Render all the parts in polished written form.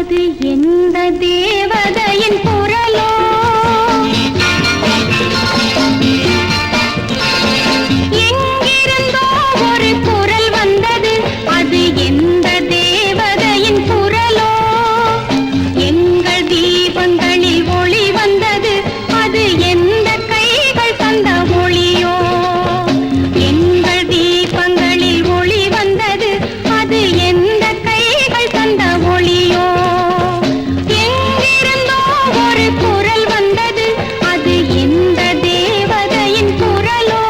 அது எந்த தேவதையின் குரலோ? எங்கிருந்தோ ஒரு குரல் வந்தது, அது எந்த தேவதையின் குரலோ? எங்கள் தீபங்களில் ஒளி வந்தது, அது எந்த கைகள் தந்த ஒளியோ? எங்கள் தீபங்களில் ஒளி வந்தது, அது எந்த கைகள் தந்த ஒளியோ? எங்கிருந்தோ ஒரு குரல் வந்தது, அது எந்த தேவதையின் குரலோ?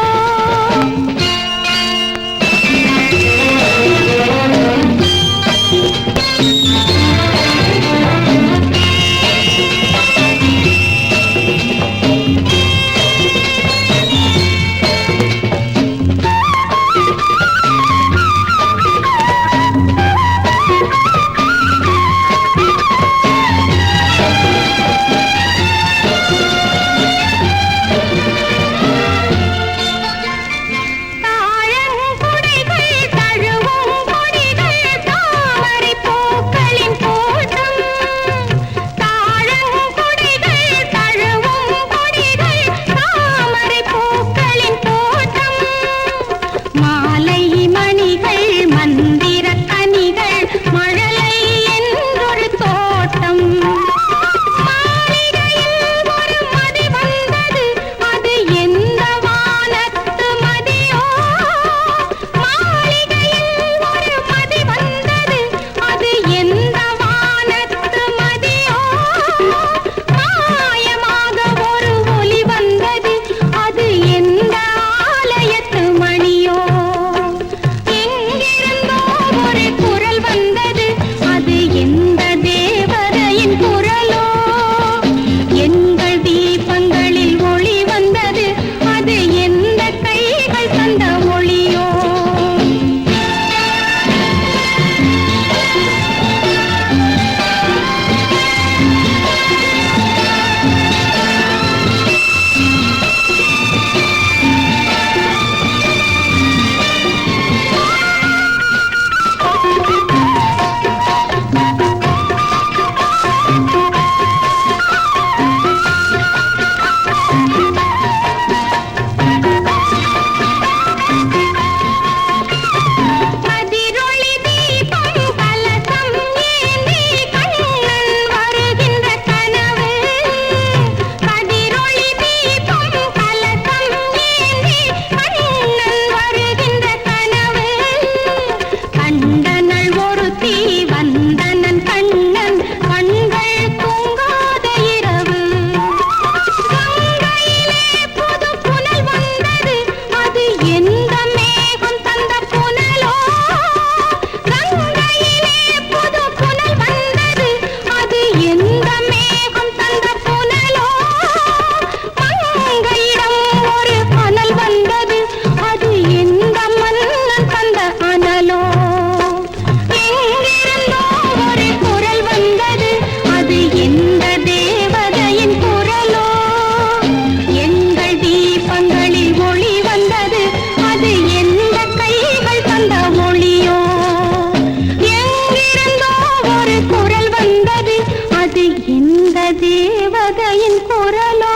தேவதையின் குரலோ?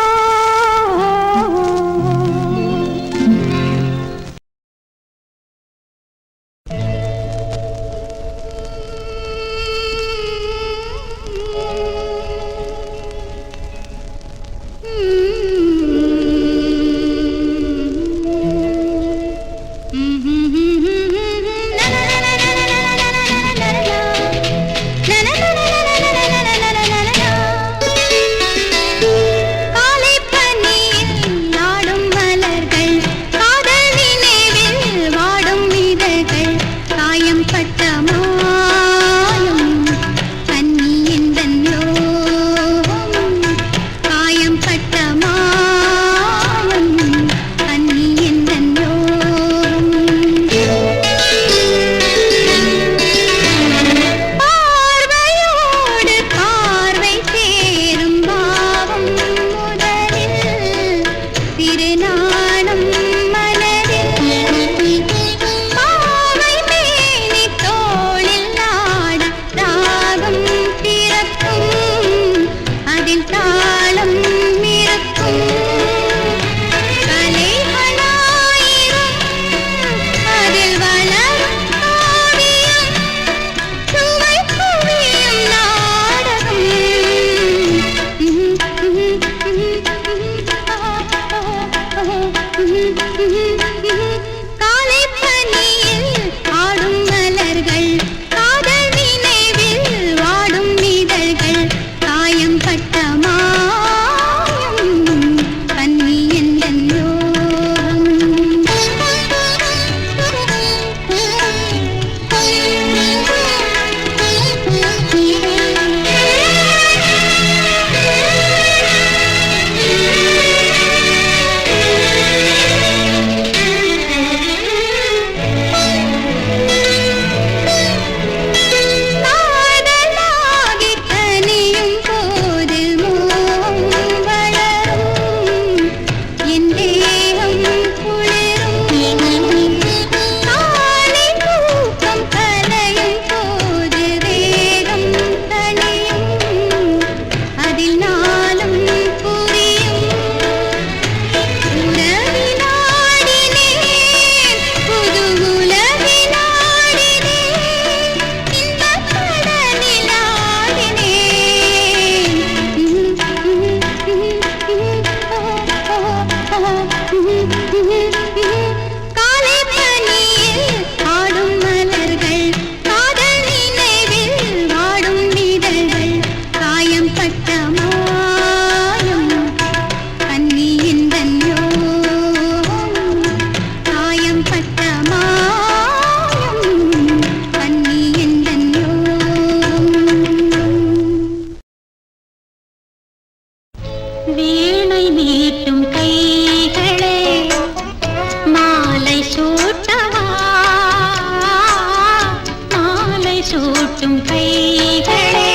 சூட்டும் கைகளே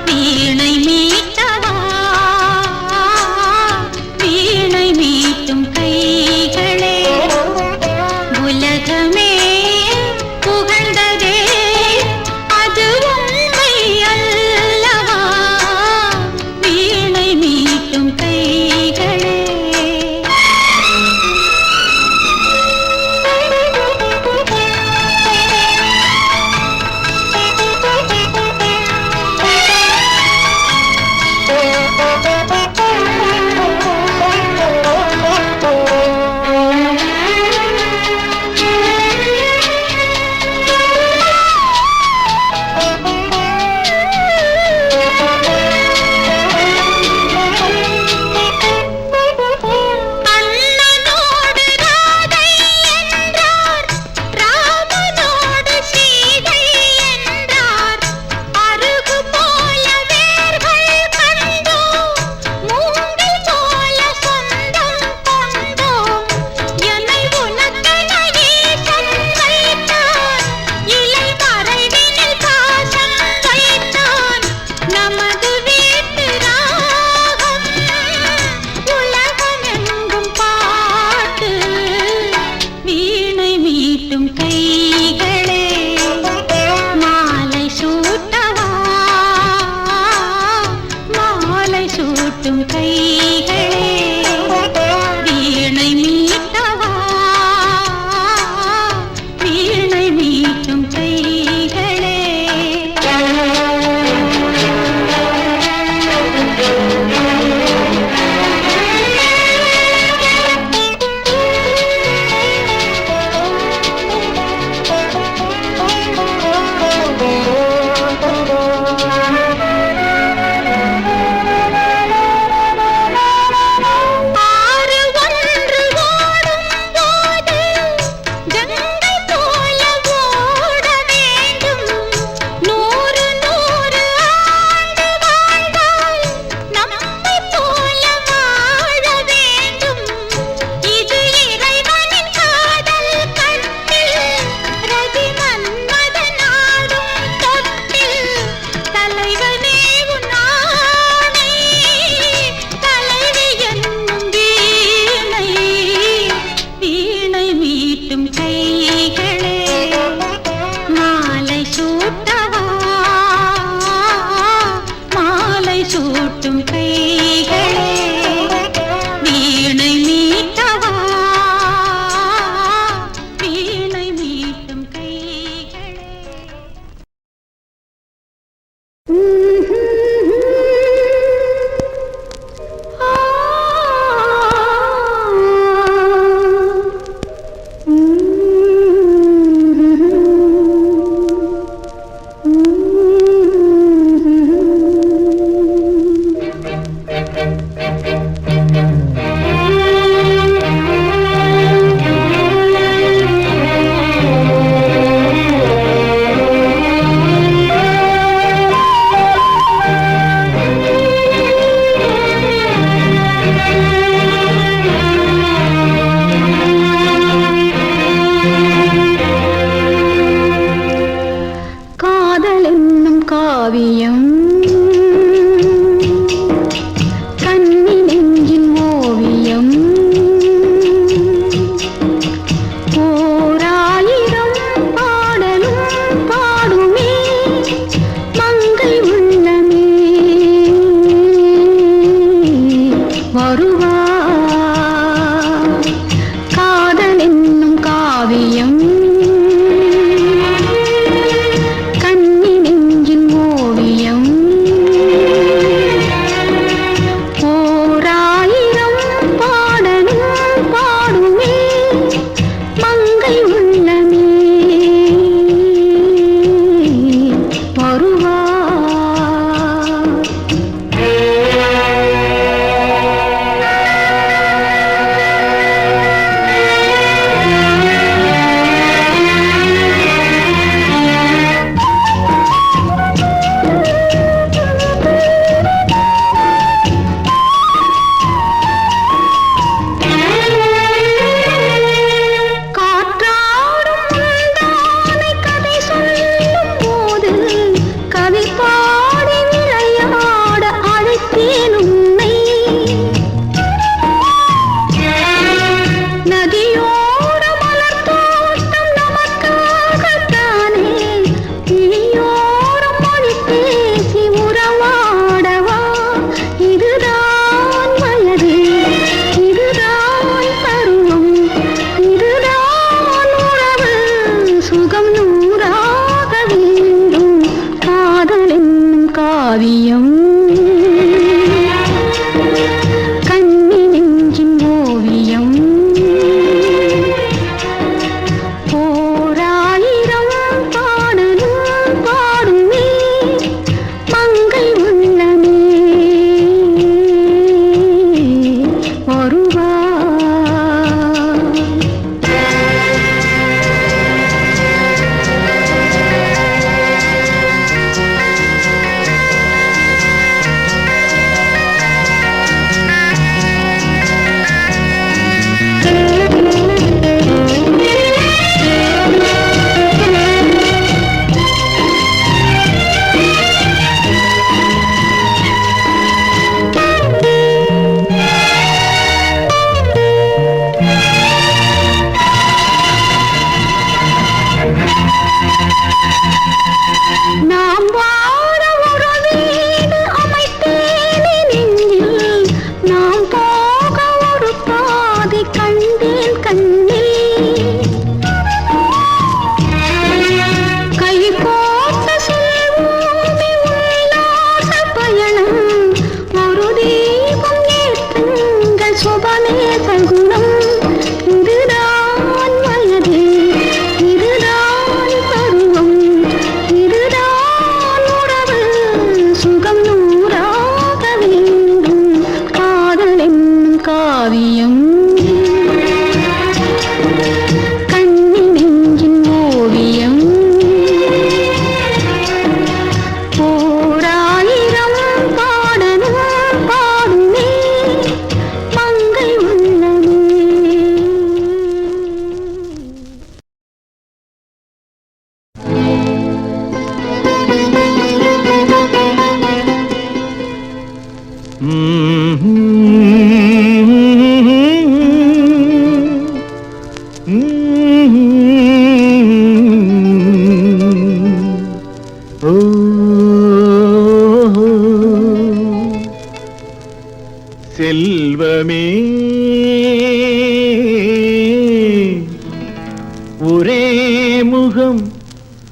வீணை மீட்டவா வீணை மீட்டும் கைகளே உலகமே புகழ்ந்ததே அது உண்மை அல்லவா வீணை மீட்டும் கைகளே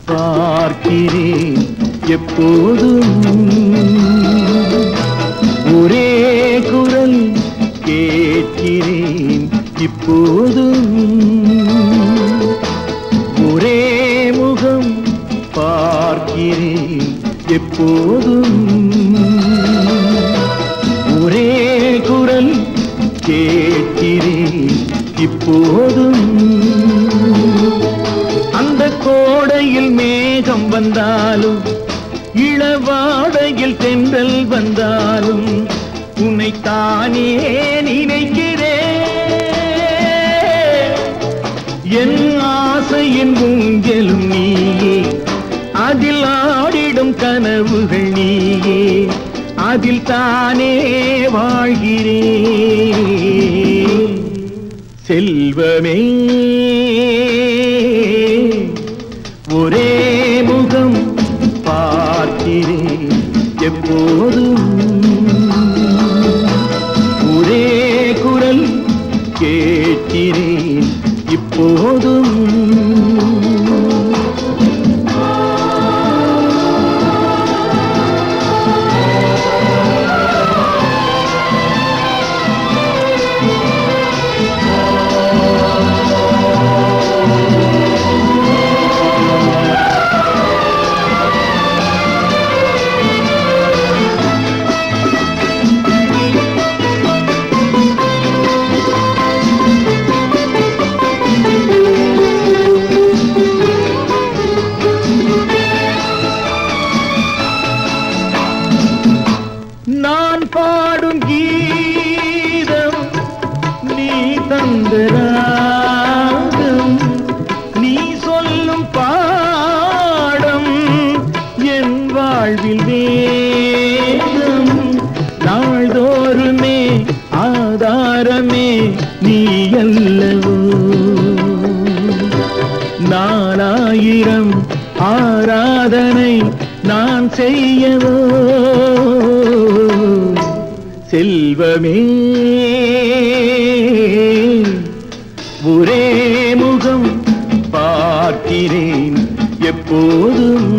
பார்க்கிறேன் எப்போதும் ஒரே குரல் கேட்கிறேன் இப்போதும் ஒரே முகம் பார்க்கிறேன் எப்போதும் ஒரே குரல் கேட்கிறேன் இப்போதும் அந்த கோடையில் மேகம் வந்தாலும் இளவாடையில் தென்றல் வந்தாலும் உன்னைத்தானே நினைக்கிறேன் என் ஆசையின் ஊஞ்சலும் நீயே அதில் ஆடிடும் கனவுகள் நீயே அதில் தானே வாழ்கிறேன் செல்வமே ஒரே முகம் பார்க்கிறேன் எப்போதும் ஒரே குரல் கேட்கிறேன் இப்போதும் நான் பாடும் கீதம் நீ தந்த ராகம் நீ சொல்லும் பாடம் என் வாழ்வில் வேதம் நாள்தோறுமே ஆதாரமே நீ அல்லவோ நாலாயிரம் ஆராதனை நான் செய்யவோ செல்வமே ஒரே முகம் பார்க்கிறேன் எப்போதும்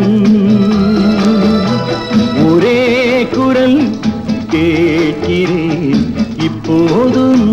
ஒரே குரல் கேட்கிறேன் இப்போதும்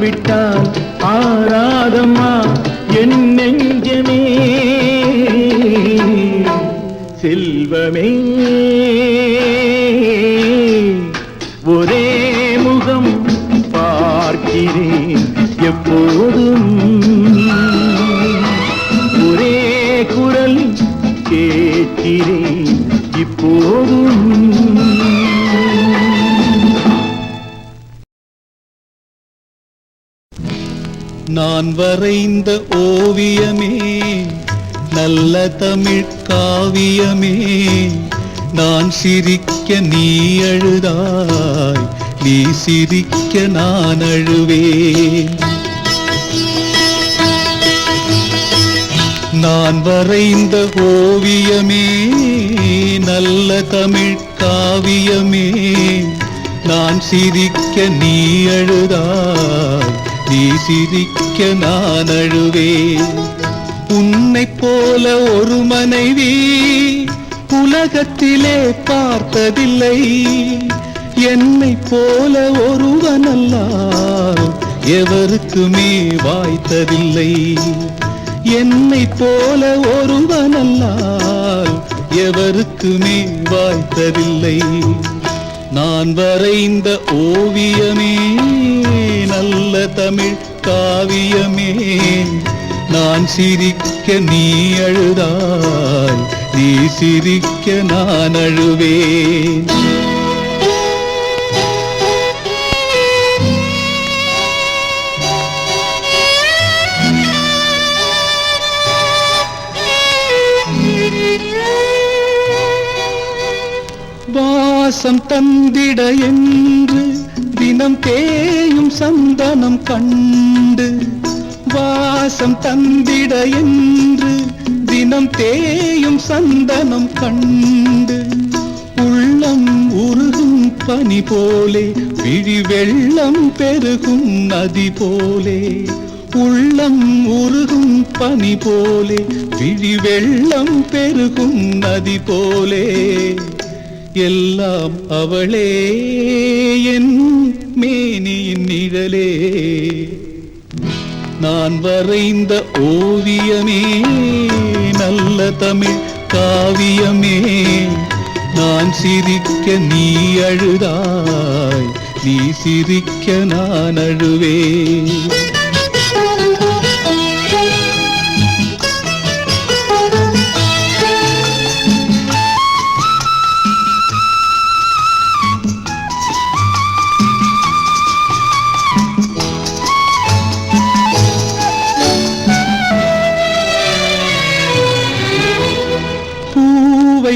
விட்டால் ஆராதம்மா என் நெஞ்சமே செல்வமே ஒரே முகம் பார்க்கிறேன் எப்போதும் ஒரே குரல் கேட்கிறேன் இப்போதும் நான் வரைந்த ஓவியமே நல்ல தமிழ் காவியமே நான் சிரிக்க நீ அழுதாய் நீ சிரிக்க நான் அழுவேன் நான் வரைந்த ஓவியமே நல்ல தமிழ் காவியமே நான் சிரிக்க நீ அழுதாய் நீ சிரிக்க நான் அழுவேன் உன்னை போல ஒரு மனைவி உலகத்திலே பார்த்ததில்லை என்னை போல ஒருவனல்லால் எவருக்குமே வாய்த்ததில்லை என்னை போல ஒருவனல்லால் எவருக்குமே வாய்த்ததில்லை நான் வரைந்த ஓவியமே நல்ல தமிழ் காவியமே நான் சிரிக்க நீ அழுதாய் நீ சிரிக்க நான் அழுவேன் வாசம் தந்திட என்று தினம் தேயும் சந்தனம் கண்டு வாசம் தந்திட என்று தினம் தேயும் சந்தனம் கண்டு உள்ளம் உருகும் பனி போலே விழி வெள்ளம் பெருகும் நதி போலே உள்ளம் உருகும் பனி போலே விழி வெள்ளம் பெருகும் நதி போலே எல்லாம் அவளே என் மேனியின் நிழலே நான் வரைந்த ஓவியமே நல்ல தமிழ் காவியமே நான் சிரிக்க நீ அழுதாய் நீ சிரிக்க நான் அழுவேன்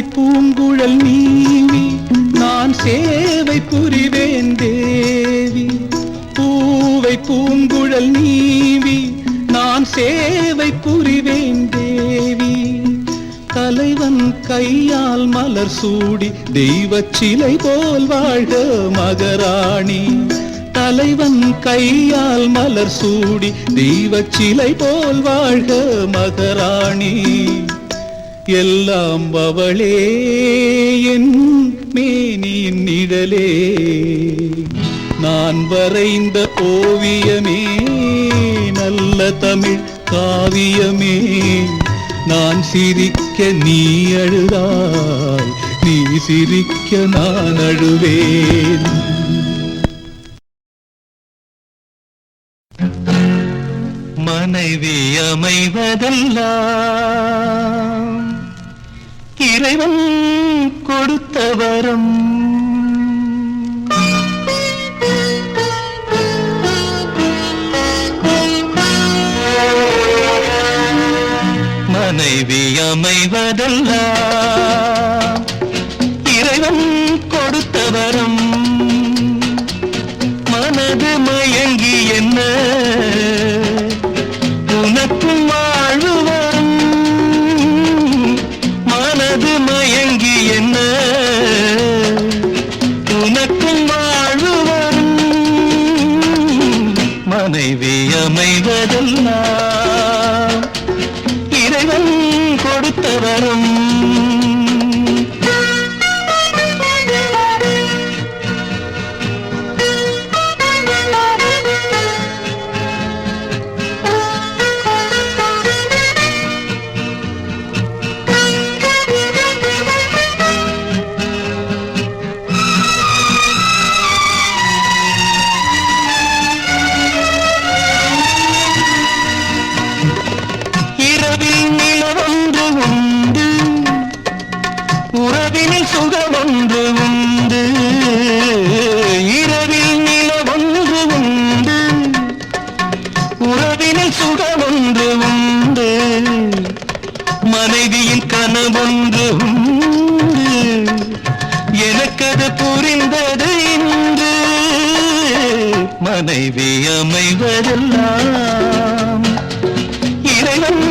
பூங்குழல் நீவி நான் சேவை புரிவேன் தேவி பூவை பூங்குழல் நீவி நான் சேவை புரிவேன் தேவி தலைவன் கையால் மலர் சூடி தெய்வச் சிலை போல் வாழ்க மகராணி தலைவன் கையால் மலர் சூடி தெய்வச் சிலை போல் வாழ்க மகராணி எல்லாம் அவளே என் மேனியின் நிழலே நான் வரைந்த ஓவியமே நல்ல தமிழ் காவியமே நான் சிரிக்க நீ அழுதாய் நீ சிரிக்க நான் அழுவேன் மனைவி அமைவதெல்லாம் இறைவன் கொடுத்த வரம் மனைவி அமைவதெல்லாம் இறைவன் கொடுத்த வரம் மனது மயங்கி என்ன உனக்கும் வாழ்வு வரும் மனது மயங்கி என்ன உனக்கும் வாழ்வு வரும் மனைவி அமைவதெல்லாம் இறைவன் கொடுத்த வரம் சுகமொன்று உண்டு இரவில் நிலவொன்று உண்டு உறவினில் சுகமொன்று உண்டு மனைவியின் கனவொன்று உண்டு எனக்கது புரிந்தது இன்று மனைவி அமைவதெல்லாம் இறைவன்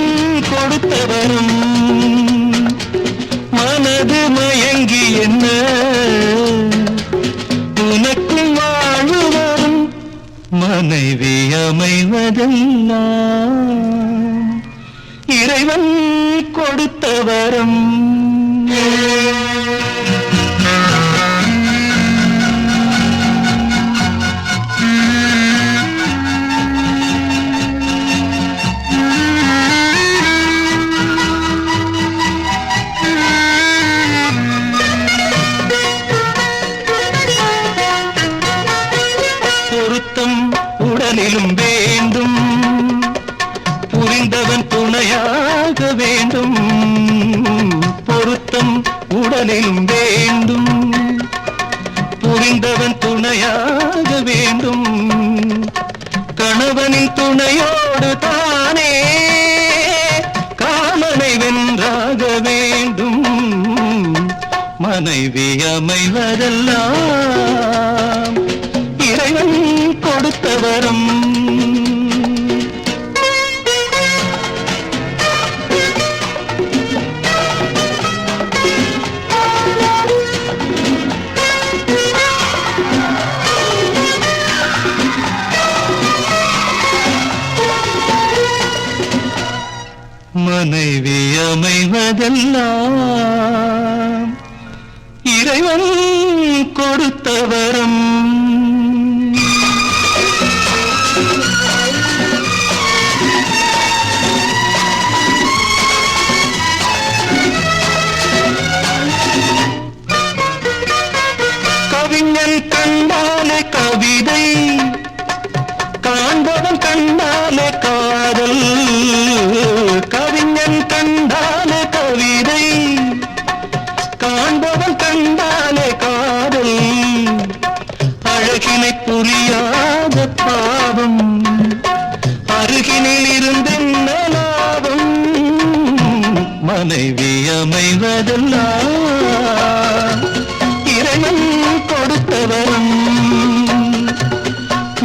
கொடுத்த வரம் மனது மயங்கி என்ன உனக்கும் வாழ்வு வரும் மனைவி அமைவதெல்லாம் இறைவன் கொடுத்த வரம் உடலிலும் வேண்டும் புரிந்தவன் துணையாக வேண்டும் பொருத்தம் உடலிலும் வேண்டும் புரிந்தவன் துணையாக வேண்டும் கணவனின் துணையோடு தானே காமனை வென்றாக வேண்டும் மனைவி அமைவதெல்லாம் இறைவன் கொடுத்த வரம் மனைவி அமைவதெல்லாம் இறைவன் கொடுத்த வரம் கவிஞன் கண்டாலே கவிதை காண்பவன் கண்டாலே காதல் கவிஞன் கண்டாலே கவிதை காண்பவன் கண்டாலே காதல் அழகினை புரியாத பாவம் அருகினில் இருந்தென்ன லாபம் மனைவி அமைவதெல்லாம் இறைவன் கொடுத்த வரம்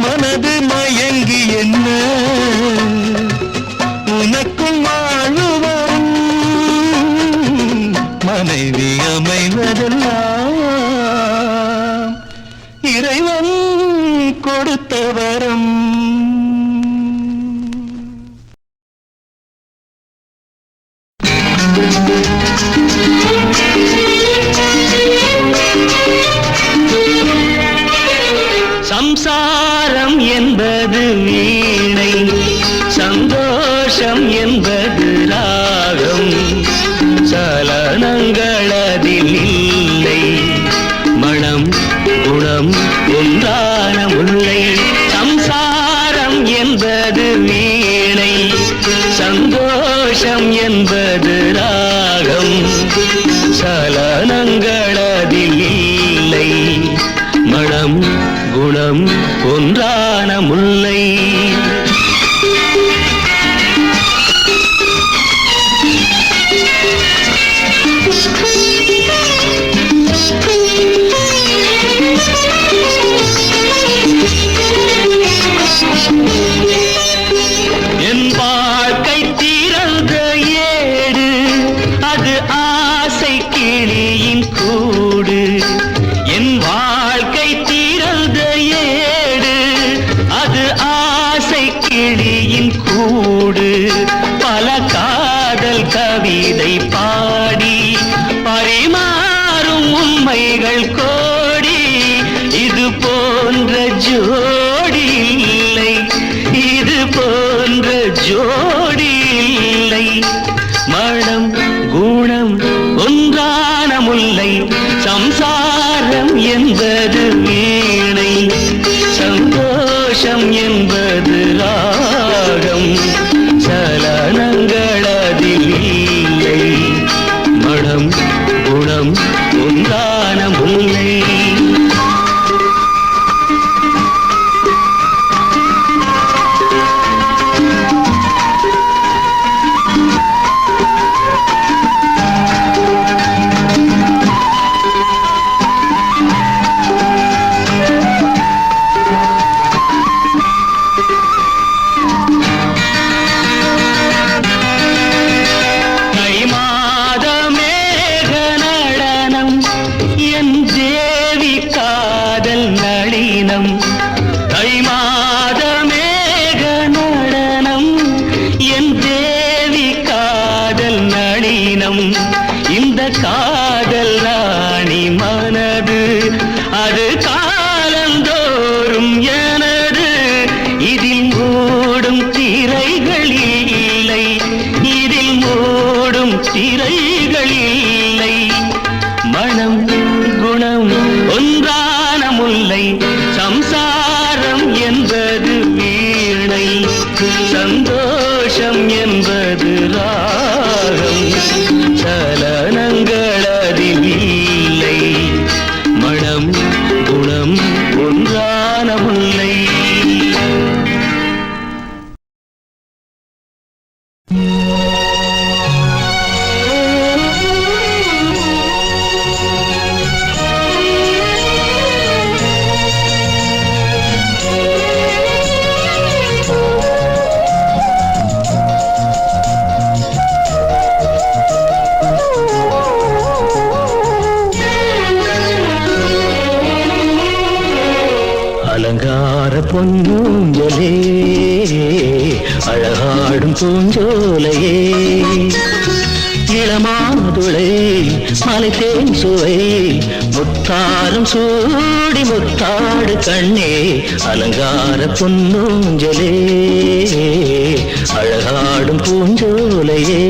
மனது மயங்கி என்ன உனக்கும் வாழ்வு வரும் மனைவி அமைவதெல்லாம் இறைவன் கொடுத்த வரம் சம்சாரம் என்பது வீணை சந்தோஷம் என்பது ராகம் சலனங்களதில் இல்லை மனம் குணம் ஒன்றான முல்லை சம்சாரம் என்பது வீணை சந்தோஷம் என்பது ராகம் சலனங்களதில் இல்லை மனம் குணம் ஒன்றான முல்லை என் வாழ்க்கை திறந்த ஏடு அது ஆசை கிளியின் கூடு என் வாழ்க்கை திறந்த ஏடு அது ஆசை கிளியின் கூடு பல காதல் கவிதை பாடி பரிமாறும் உண்மைகள் கோடி இது போன்ற ஜோடி இல்லை இது போன்ற ஜோடி இல்லை மனம் குணம் ஒன்றான முல்லை சம்சாரம் என்பது வீணை சந்தோஷம் என்பது ராகம் சலனங்களதில் இல்லை மனம் குணம் ஒன்றான முல்லை இந்த காதல் ராணி மனது அது காலந்தோறும் எனது இதில் மூடும் திரைகள் இல்லை இதில் மூடும் திரைகள் இல்லை மனம் குணம் ஒன்றான முல்லை சம்சாரம் என்பது மனம் குணம் ஒன்றான முல்லை. அலங்கார பொன்னூஞ்சலே அழகாடும் பூஞ்சோலையே இளமாதுளை மலைத்தேன் சுவை முத்தாரம் சூடி முத்தாடு கண்ணே. அலங்கார பொன்னூஞ்சலே அழகாடும் பூஞ்சோலையே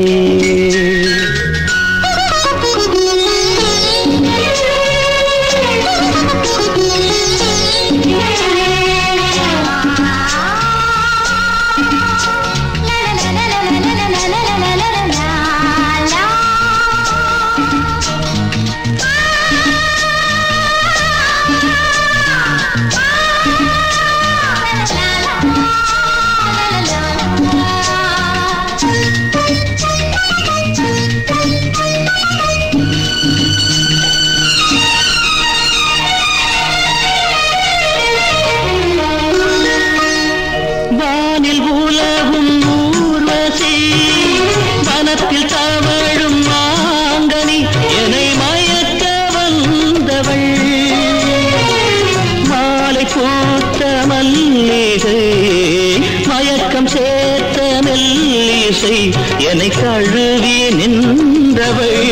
என்னை கழுவி நின்றவள்.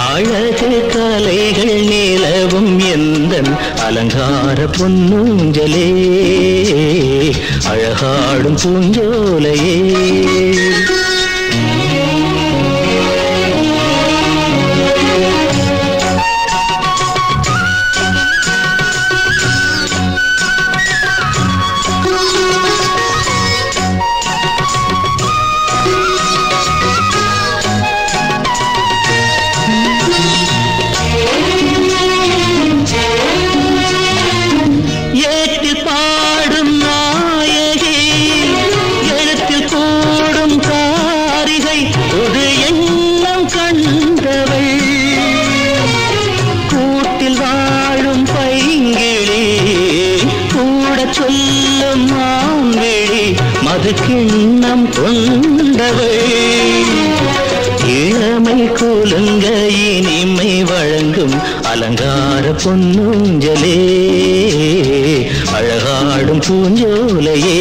அழகு கலைகள் நிலவும் எந்தன் அலங்கார பொன்னூஞ்சலே அழகாடும் பூஞ்சோலையே. கிண்ணம் கொண்டவள் இளமை குலுங்க இனிமை வழங்கும் அலங்கார பொன்னூஞ்சலே அழகாடும் பூஞ்சோலையே.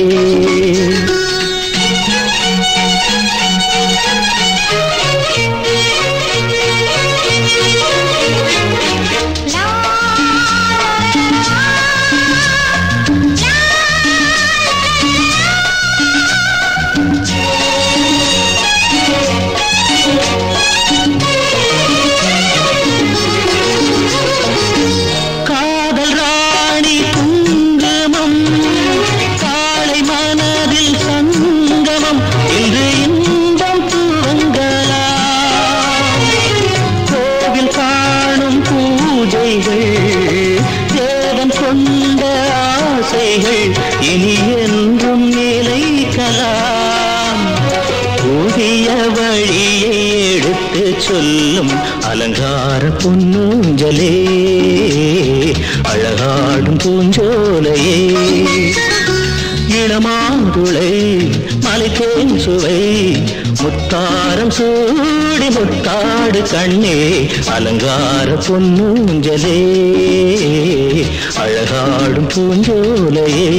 தேவன் கொண்ட ஆசைகள் இனி என்றும் நிலைக்கலாம். புதிய வழியை எடுத்து சொல்லும் அலங்கார பொன்னூஞ்சலே அழகாடும் பூஞ்சோலையே. இளமாதுளை மலைத்தேன் சுவை முத்தாரம் சூடி முத்தாடு கண்ணே. அலங்கார பொன்னூஞ்சலே அழகாடும் பூஞ்சோலையே.